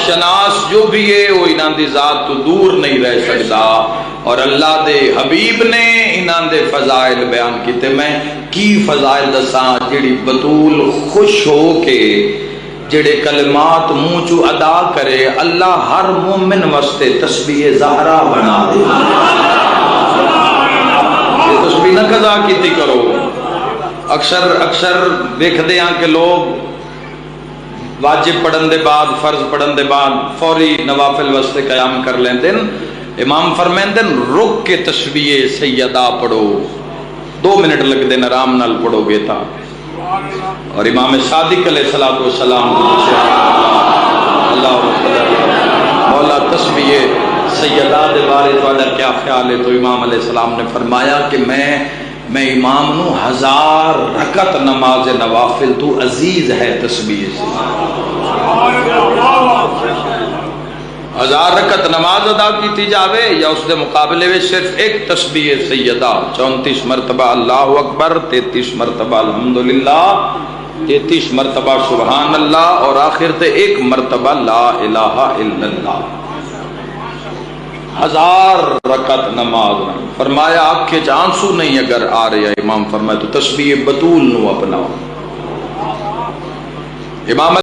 شناس جو بھی ہے وہ انہاں دی ذات تو دور نہیں رہ سکتا، اور اللہ دے حبیب نے انہاں دے فضائل بیان کیتے۔ میں کی فضائل دساں جڑی بطول خوش ہو کے جڑے کلمات منہ چو ادا کرے، اللہ ہر مومن واسطے تسبیح زہرا بنا دے۔ یہ تسبیح نہ قضا کیتی کرو۔ اکثر دیکھ دے ہاں کہ لوگ واجب پڑھن دے بعد، فرض پڑھن دے بعد فوری نوافل واسطے قیام کر لیندے۔ امام فرمیندے رک کے تسبیح سیدہ پڑھو، 2 منٹ لگ دے آرام نال پڑھو گے تا۔ اور امام صادق علیہ السلام اللہ مولا تسبیح سیدہ دے بارے تھوڑا کیا خیال ہے؟ تو امام علیہ السلام نے فرمایا کہ میں امام نو 1000 رکعت نماز نوافل تو عزیز ہے تسبیح سے۔ 1000 رکعت نماز ادا کیتی جاوے یا اس دے مقابلے میں صرف ایک تسبیح سیدہ، 34 مرتبہ اللہ اکبر، 33 مرتبہ الحمدللہ، 33 مرتبہ سبحان اللہ، اور آخر تے 1 مرتبہ لا الہ الا اللہ۔ 1000 رکعت نماز۔ فرمایا آنکھیں آنسو نہیں اگر آ رہے ہیں، امام فرمایا تو تسبیح بطول نو اپناؤ۔ امام